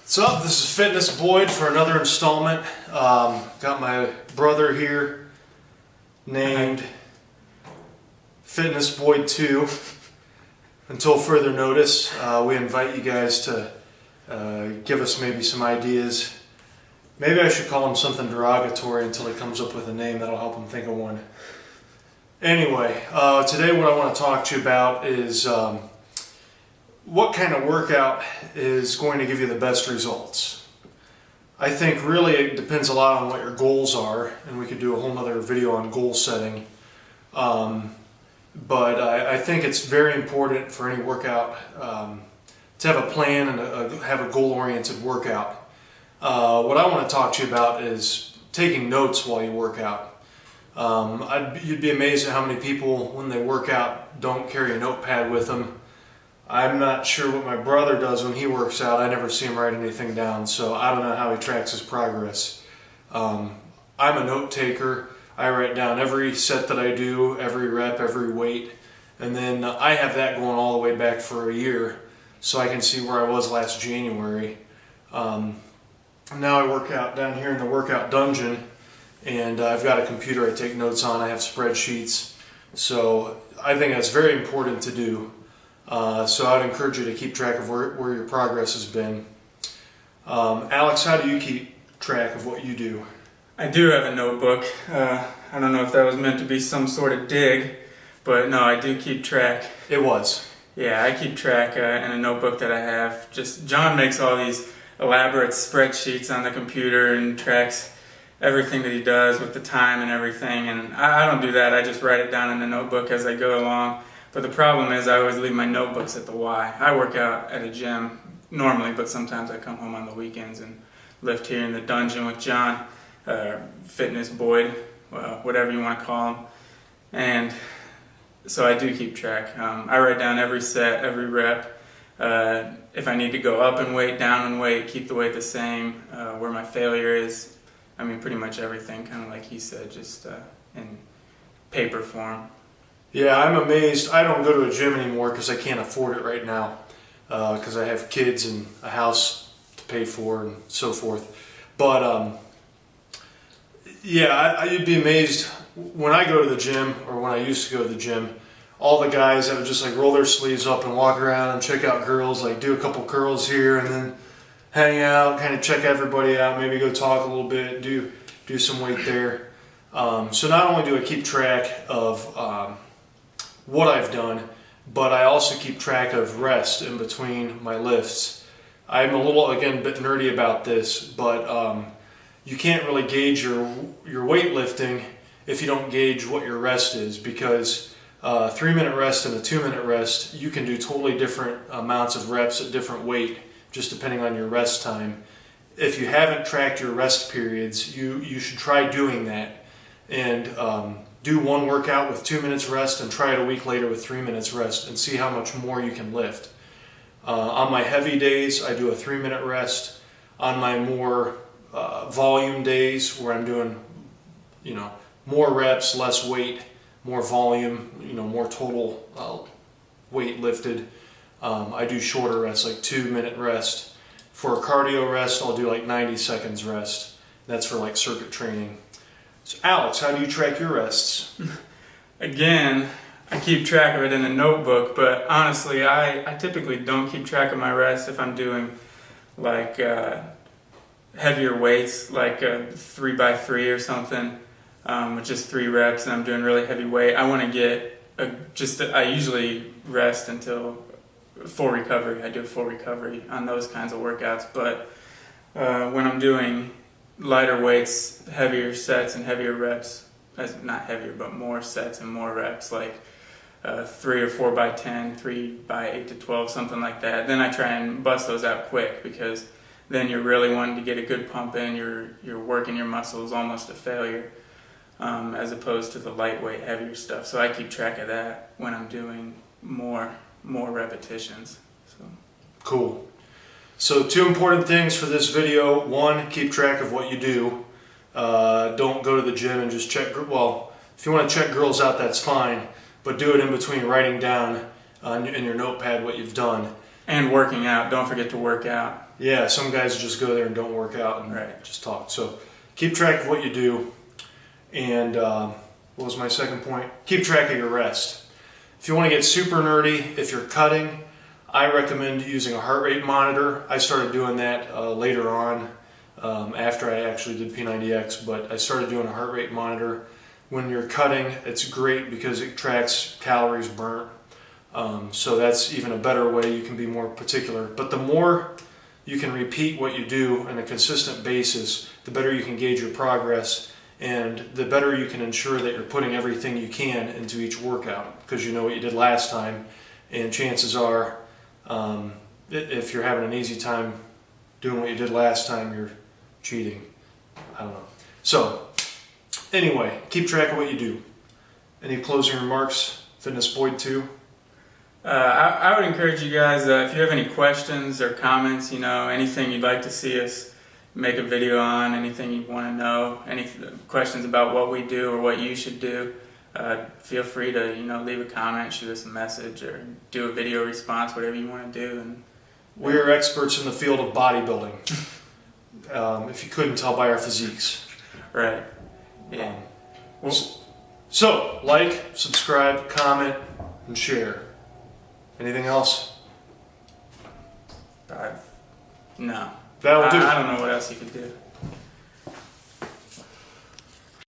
What's up? This is Fitness Boyd for another installment. Got my brother here named Fitness Boyd 2. Until further notice, we invite you guys to give us maybe some ideas. Maybe I should call him something derogatory until he comes up with a name that'll help him think of one. Anyway, today what I want to talk to you about is what kind of workout is going to give you the best results. I think really it depends a lot on what your goals are, and we could do a whole nother video on goal setting. But I think it's very important for any workout to have a plan and have a goal-oriented workout. What I want to talk to you about is taking notes while you work out. You'd be amazed at how many people, when they work out, don't carry a notepad with them. I'm not sure what my brother does when he works out. I never see him write anything down, so I don't know how he tracks his progress. I'm a note taker. I write down every set that I do, every rep, every weight, and then I have that going all the way back for a year, so I can see where I was last January. Now I work out down here in the workout dungeon, and I've got a computer I take notes on. I have spreadsheets, so I think that's very important to do. So I'd encourage you to keep track of where your progress has been. Alex, how do you keep track of what you do? I do have a notebook. I don't know if that was meant to be some sort of dig, but no, I do keep track. It was. Yeah, I keep track in a notebook that I have. John makes all these elaborate spreadsheets on the computer and tracks everything that he does with the time and everything, and I don't do that. I just write it down in the notebook as I go along. But the problem is I always leave my notebooks at the Y. I work out at a gym normally, but sometimes I come home on the weekends and lift here in the dungeon with John, Fitness Boyd, whatever you want to call him. And so I do keep track. I write down every set, every rep. If I need to go up in weight, down in weight, keep the weight the same, where my failure is. I mean, pretty much everything, kind of like he said, just in paper form. Yeah, I'm amazed. I don't go to a gym anymore because I can't afford it right now, because I have kids and a house to pay for and so forth. But yeah, you'd be amazed when I go to the gym, or when I used to go to the gym, all the guys that would just like roll their sleeves up and walk around and check out girls, like do a couple curls here and then hang out, kind of check everybody out, maybe go talk a little bit, do some weight there. So not only do I keep track of what I've done, but I also keep track of rest in between my lifts. I'm a little, again, bit nerdy about this, but you can't really gauge your weightlifting if you don't gauge what your rest is, because 3-minute rest and a 2-minute rest, you can do totally different amounts of reps at different weight, just depending on your rest time. If you haven't tracked your rest periods, you should try doing that, and do one workout with 2 minutes rest and try it a week later with 3 minutes rest and see how much more you can lift. On my heavy days, I do a 3-minute rest. On my more volume days, where I'm doing, more reps, less weight, more volume, more total weight lifted, I do shorter rests, like 2-minute rest. For a cardio rest, I'll do like 90 seconds rest. That's for like circuit training. So Alex, how do you track your rests? Again, I keep track of it in a notebook, but honestly, I typically don't keep track of my rests if I'm doing like heavier weights, like 3x3 or something, with just 3 reps, and I'm doing really heavy weight. I want to get I usually rest until full recovery. I do a full recovery on those kinds of workouts, but when I'm doing lighter weights, heavier sets and heavier reps, not heavier but more sets and more reps, like 3 or 4x10, 3x8 to 12, something like that, then I try and bust those out quick, because then you're really wanting to get a good pump in, you're working your muscles almost to failure, as opposed to the lightweight, heavier stuff. So I keep track of that when I'm doing more repetitions. So cool. So 2 important things for this video. 1, keep track of what you do. Don't go to the gym and just check, well, if you want to check girls out, that's fine, but do it in between writing down in your notepad what you've done. And working out. Don't forget to work out. Yeah, some guys just go there and don't work out and Right. just talk. So keep track of what you do. And what was my second point? Keep track of your rest. If you want to get super nerdy, if you're cutting, I recommend using a heart rate monitor. I started doing that later on after I actually did P90X, but I started doing a heart rate monitor. When you're cutting, it's great because it tracks calories burnt. So that's even a better way. You can be more particular. But the more you can repeat what you do on a consistent basis, the better you can gauge your progress, and the better you can ensure that you're putting everything you can into each workout, because you know what you did last time, and chances are, if you're having an easy time doing what you did last time, you're cheating. I don't know. So, anyway, keep track of what you do. Any closing remarks, Fitness Boyd 2? I would encourage you guys, if you have any questions or comments, anything you'd like to see us make a video on, anything you want to know, any questions about what we do or what you should do, feel free to leave a comment, shoot us a message, or do a video response, whatever you want to do. And we are experts in the field of bodybuilding. If you couldn't tell by our physiques. Right. Yeah. So, like, subscribe, comment, and share. Anything else? No. That'll do. I don't know what else you could do.